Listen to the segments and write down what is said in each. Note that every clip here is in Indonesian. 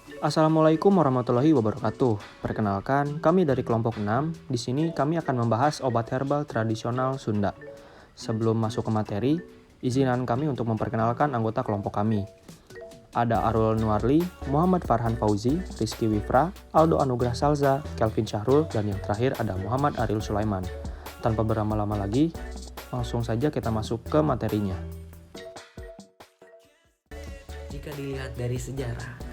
Assalamualaikum warahmatullahi wabarakatuh. Perkenalkan, kami dari kelompok 6. Di sini kami akan membahas obat herbal tradisional Sunda. Sebelum masuk ke materi, izinkan kami untuk memperkenalkan anggota kelompok kami. Ada Arul Nuarli, Muhammad Farhan Fauzi, Rizky Wifra, Aldo Anugrah Salza, Kelvin Syahrul, dan yang terakhir ada Muhammad Ariel Sulaiman. Tanpa berlama-lama lagi, langsung saja kita masuk ke materinya. Jika dilihat dari sejarah,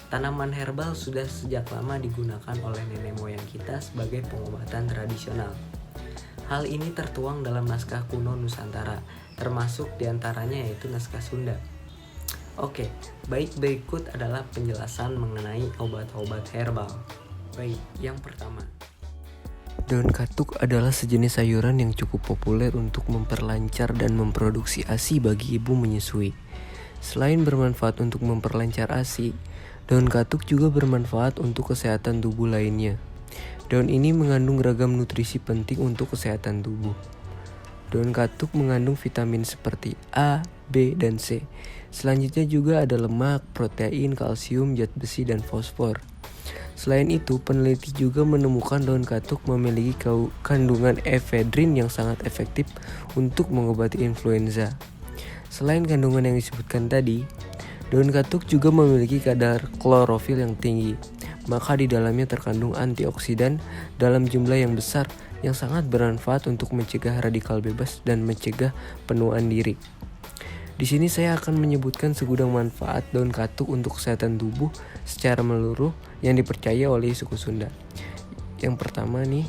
tanaman herbal sudah sejak lama digunakan oleh nenek moyang kita sebagai pengobatan tradisional. Hal ini tertuang dalam naskah kuno Nusantara, termasuk diantaranya yaitu naskah Sunda. Oke, baik berikut adalah penjelasan mengenai obat-obat herbal. Baik, yang pertama. Daun katuk adalah sejenis sayuran yang cukup populer untuk memperlancar dan memproduksi ASI bagi ibu menyusui. Selain bermanfaat untuk memperlancar ASI, daun katuk juga bermanfaat untuk kesehatan tubuh lainnya. Daun ini mengandung ragam nutrisi penting untuk kesehatan tubuh. Daun katuk mengandung vitamin seperti A, B, dan C. Selanjutnya juga ada lemak, protein, kalsium, zat besi, dan fosfor. Selain itu, peneliti juga menemukan daun katuk memiliki kandungan efedrin yang sangat efektif untuk mengobati influenza. Selain kandungan yang disebutkan tadi, daun katuk juga memiliki kadar klorofil yang tinggi, maka di dalamnya terkandung antioksidan dalam jumlah yang besar yang sangat bermanfaat untuk mencegah radikal bebas dan mencegah penuaan diri. Di sini saya akan menyebutkan segudang manfaat daun katuk untuk kesehatan tubuh secara menyeluruh yang dipercaya oleh suku Sunda. Yang pertama nih,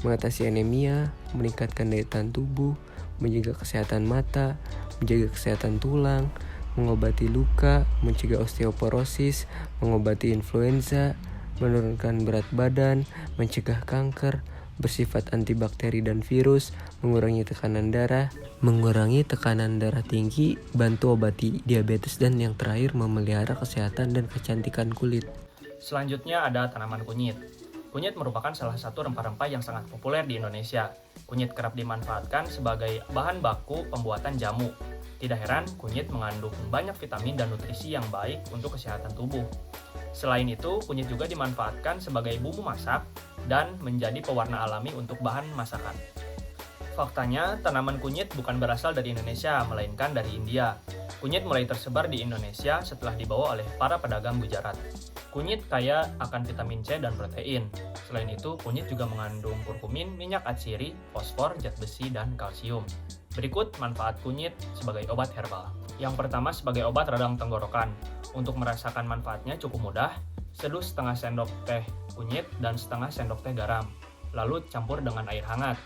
mengatasi anemia, meningkatkan daya tahan tubuh, menjaga kesehatan mata, menjaga kesehatan tulang, mengobati luka, mencegah osteoporosis, mengobati influenza, menurunkan berat badan, mencegah kanker, bersifat antibakteri dan virus, mengurangi tekanan darah tinggi, bantu obati diabetes, dan yang terakhir memelihara kesehatan dan kecantikan kulit. Selanjutnya ada tanaman kunyit. Kunyit merupakan salah satu rempah-rempah yang sangat populer di Indonesia. Kunyit kerap dimanfaatkan sebagai bahan baku pembuatan jamu. Tidak heran, kunyit mengandung banyak vitamin dan nutrisi yang baik untuk kesehatan tubuh. Selain itu, kunyit juga dimanfaatkan sebagai bumbu masak dan menjadi pewarna alami untuk bahan masakan. Faktanya, tanaman kunyit bukan berasal dari Indonesia, melainkan dari India. Kunyit mulai tersebar di Indonesia setelah dibawa oleh para pedagang Gujarat. Kunyit kaya akan vitamin C dan protein. Selain itu, kunyit juga mengandung kurkumin, minyak atsiri, fosfor, zat besi, dan kalsium. Berikut manfaat kunyit sebagai obat herbal. Yang pertama, sebagai obat radang tenggorokan. Untuk merasakan manfaatnya cukup mudah. Seduh setengah sendok teh kunyit dan setengah sendok teh garam. Lalu campur dengan air hangat.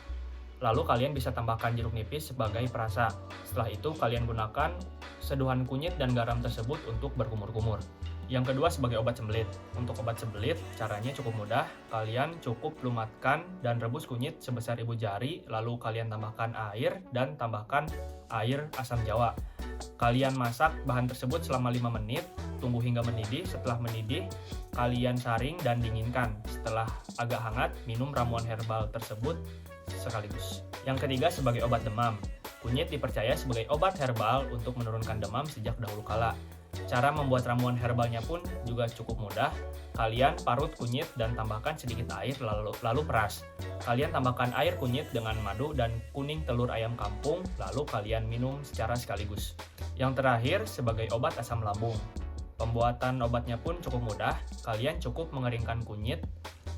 Lalu kalian bisa tambahkan jeruk nipis sebagai perasa. Setelah itu kalian gunakan seduhan kunyit dan garam tersebut untuk berkumur-kumur. Yang kedua, sebagai obat sembelit. Untuk obat sembelit, caranya cukup mudah. Kalian cukup lumatkan dan rebus kunyit sebesar ibu jari, lalu kalian tambahkan air dan tambahkan air asam jawa. Kalian masak bahan tersebut selama 5 menit, tunggu hingga mendidih. Setelah mendidih, kalian saring dan dinginkan. Setelah agak hangat, minum ramuan herbal tersebut sekaligus. Yang ketiga, sebagai obat demam. Kunyit dipercaya sebagai obat herbal untuk menurunkan demam sejak dahulu kala. Cara membuat ramuan herbalnya pun juga cukup mudah. Kalian parut kunyit dan tambahkan sedikit air lalu peras. Kalian tambahkan air kunyit dengan madu dan kuning telur ayam kampung, lalu kalian minum secara sekaligus. Yang terakhir, sebagai obat asam lambung. Pembuatan obatnya pun cukup mudah. Kalian cukup mengeringkan kunyit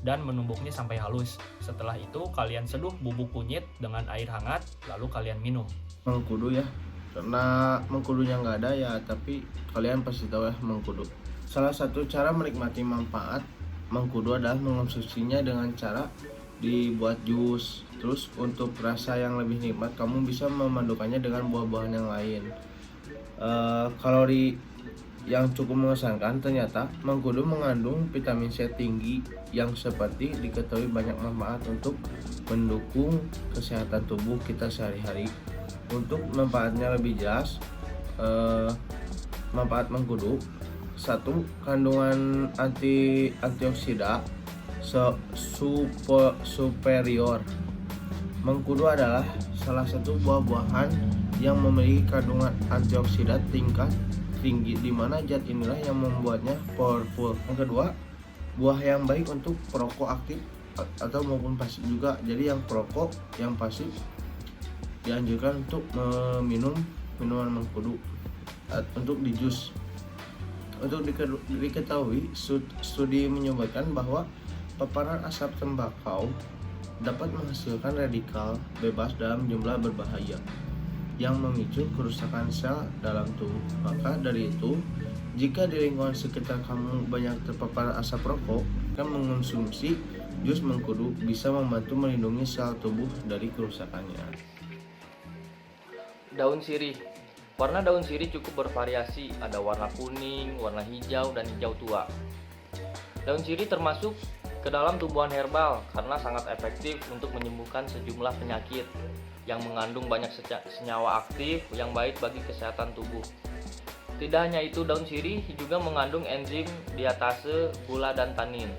dan menumbuknya sampai halus. Setelah itu kalian seduh bubuk kunyit dengan air hangat, lalu kalian minum. Mengkudu ya, karena mengkudunya nggak ada ya, tapi kalian pasti tahu ya mengkudu. Salah satu cara menikmati manfaat mengkudu adalah mengonsumsinya dengan cara dibuat jus. Terus untuk rasa yang lebih nikmat, kamu bisa memadukannya dengan buah-buahan yang lain. Kalori yang cukup mengesankan, ternyata mengkudu mengandung vitamin C tinggi yang seperti diketahui banyak manfaat untuk mendukung kesehatan tubuh kita sehari-hari. Untuk manfaatnya lebih jelas, manfaat mengkudu: 1. Kandungan antioksidan superior. Mengkudu adalah salah satu buah-buahan yang memiliki kandungan antioksidan tingkat tinggi, di mana zat inilah yang membuatnya powerful. Yang kedua, buah yang baik untuk perokok aktif atau maupun pasif juga. Jadi yang perokok, yang pasif dianjurkan untuk meminum minuman mengkudu untuk di jus. Untuk diketahui, studi menyebutkan bahwa paparan asap tembakau dapat menghasilkan radikal bebas dalam jumlah berbahaya yang memicu kerusakan sel dalam tubuh. Maka dari itu, jika di lingkungan sekitar kamu banyak terpapar asap rokok, kan mengonsumsi jus mengkudu bisa membantu melindungi sel tubuh dari kerusakannya. Daun sirih. Warna daun sirih cukup bervariasi, ada warna kuning, warna hijau, dan hijau tua. Daun sirih termasuk ke dalam tumbuhan herbal karena sangat efektif untuk menyembuhkan sejumlah penyakit yang mengandung banyak senyawa aktif yang baik bagi kesehatan tubuh. Tidak hanya itu, daun sirih juga mengandung enzim diatase, gula, dan tanin.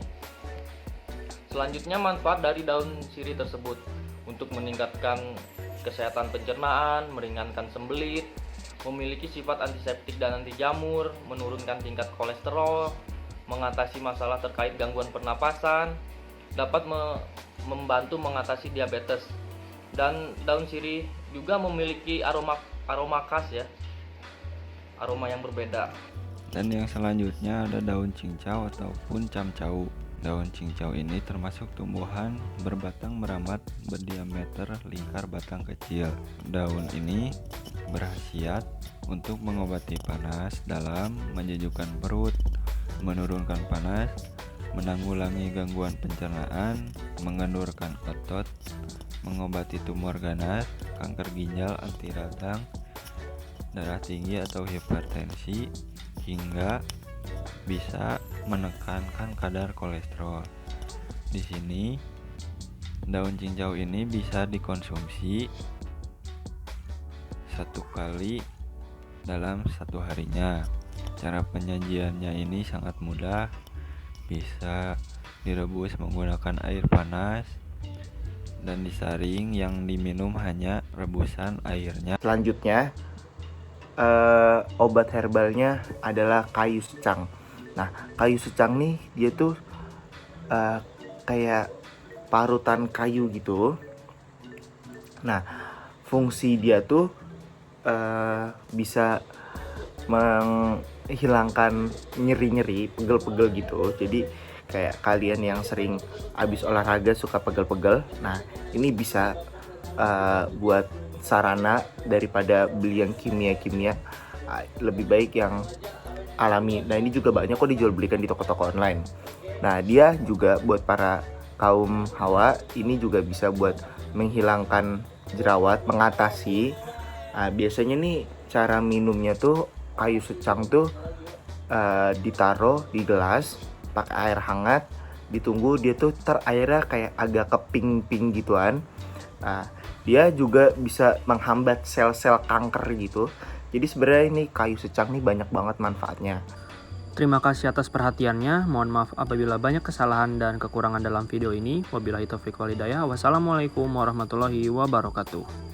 Selanjutnya, manfaat dari daun sirih tersebut untuk meningkatkan kesehatan pencernaan, meringankan sembelit, memiliki sifat antiseptik dan anti jamur, menurunkan tingkat kolesterol, mengatasi masalah terkait gangguan pernapasan, dapat membantu mengatasi diabetes. Dan daun sirih juga memiliki aroma khas ya, aroma yang berbeda. Dan yang selanjutnya ada daun cincau ataupun camcau. Daun cincau ini termasuk tumbuhan berbatang merambat berdiameter lingkar batang kecil. Daun ini berkhasiat untuk mengobati panas dalam, menjejukkan perut, menurunkan panas, menanggulangi gangguan pencernaan, mengendurkan otot, mengobati tumor ganas, kanker ginjal, anti radang, darah tinggi atau hipertensi, hingga bisa menekankan kadar kolesterol. Di sini daun cincau ini bisa dikonsumsi 1 kali dalam 1 harinya. Cara penyajiannya ini sangat mudah, bisa direbus menggunakan air panas dan disaring, yang diminum hanya rebusan airnya. Selanjutnya, obat herbalnya adalah kayu secang. Nah, kayu secang nih dia tuh kayak parutan kayu gitu. Nah, fungsi dia tuh bisa menghilangkan nyeri-nyeri, pegel-pegel gitu. Jadi kayak kalian yang sering abis olahraga suka pegel-pegel, nah ini bisa buat sarana daripada beli yang kimia-kimia, lebih baik yang alami. Nah, ini juga banyak kok dijual belikan di toko-toko online. Nah, dia juga buat para kaum hawa, ini juga bisa buat menghilangkan jerawat, mengatasi. Nah, biasanya nih cara minumnya tuh kayu secang tuh ditaruh di gelas pakai air hangat, ditunggu dia tuh airnya kayak agak keping-ping gituan. Nah, dia juga bisa menghambat sel-sel kanker gitu. Jadi sebenarnya ini kayu secang nih banyak banget manfaatnya. Terima kasih atas perhatiannya. Mohon maaf apabila banyak kesalahan dan kekurangan dalam video ini. Wabillahi taufiq wal hidayah. Wassalamualaikum warahmatullahi wabarakatuh.